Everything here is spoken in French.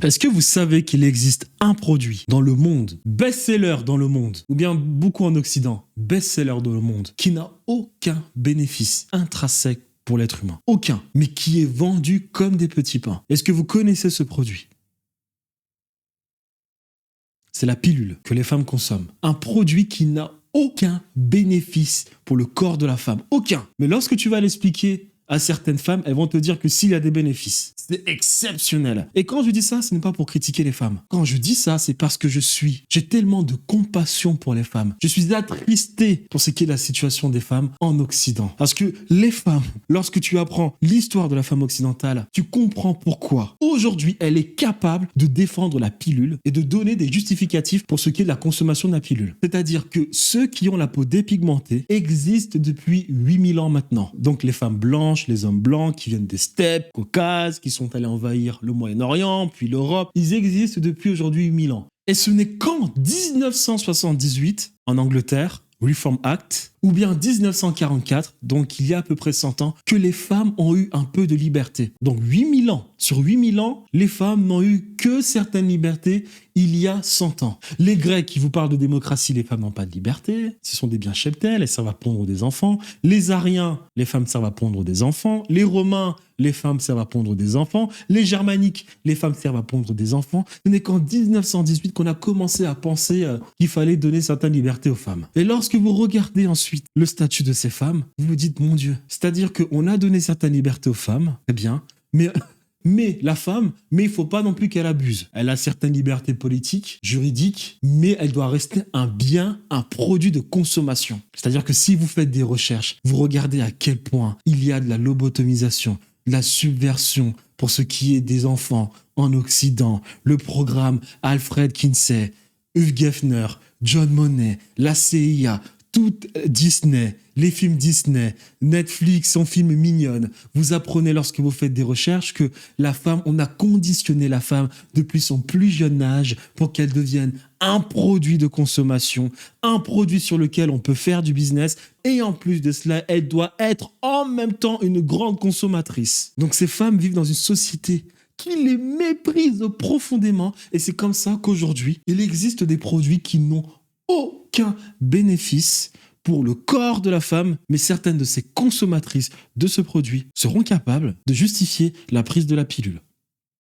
Est-ce que vous savez qu'il existe un produit dans le monde, best-seller dans le monde, ou bien beaucoup en Occident, best-seller dans le monde, qui n'a aucun bénéfice intrinsèque pour l'être humain? Aucun, mais qui est vendu comme des petits pains. Est-ce que vous connaissez ce produit? C'est la pilule que les femmes consomment. Un produit qui n'a aucun bénéfice pour le corps de la femme. Aucun. Mais lorsque tu vas l'expliquer à certaines femmes, elles vont te dire que s'il y a des bénéfices, c'est exceptionnel. Et quand je dis ça, ce n'est pas pour critiquer les femmes. Quand je dis ça, c'est parce que j'ai tellement de compassion pour les femmes. Je suis attristé pour ce qui est la situation des femmes en Occident. Parce que les femmes, lorsque tu apprends l'histoire de la femme occidentale, tu comprends pourquoi. Aujourd'hui, elle est capable de défendre la pilule et de donner des justificatifs pour ce qui est de la consommation de la pilule. C'est-à-dire que ceux qui ont la peau dépigmentée existent depuis 8000 ans maintenant. Donc les femmes blanches, les hommes blancs qui viennent des steppes caucases, qui sont allés envahir le Moyen-Orient, puis l'Europe, ils existent depuis aujourd'hui 8000 ans. Et ce n'est qu'en 1978, en Angleterre, Reform Act, ou bien 1944, donc il y a à peu près 100 ans, que les femmes ont eu un peu de liberté. Donc 8000 ans. Sur 8000 ans, les femmes n'ont eu que certaines libertés il y a 100 ans. Les Grecs qui vous parlent de démocratie, les femmes n'ont pas de liberté. Ce sont des biens cheptels, elles servent à pondre des enfants. Les Ariens, les femmes servent à pondre des enfants. Les Romains, les femmes servent à pondre des enfants. Les Germaniques, les femmes servent à pondre des enfants. Ce n'est qu'en 1918 qu'on a commencé à penser qu'il fallait donner certaines libertés aux femmes. Et lorsque vous regardez ensuite le statut de ces femmes, vous vous dites, mon Dieu, c'est-à-dire qu'on a donné certaines libertés aux femmes, très bien, mais la femme, il ne faut pas non plus qu'elle abuse. Elle a certaines libertés politiques, juridiques, mais elle doit rester un bien, un produit de consommation. C'est-à-dire que si vous faites des recherches, vous regardez à quel point il y a de la lobotomisation, de la subversion pour ce qui est des enfants en Occident, le programme Alfred Kinsey, Hugh Hefner, John Monnet, la CIA, tout Disney, les films Disney, Netflix, son film Mignonne. Vous apprenez lorsque vous faites des recherches que la femme, on a conditionné la femme depuis son plus jeune âge pour qu'elle devienne un produit de consommation, un produit sur lequel on peut faire du business et en plus de cela, elle doit être en même temps une grande consommatrice. Donc ces femmes vivent dans une société qui les méprise profondément et c'est comme ça qu'aujourd'hui, il existe des produits qui n'ont aucun bénéfice pour le corps de la femme, mais certaines de ces consommatrices de ce produit seront capables de justifier la prise de la pilule.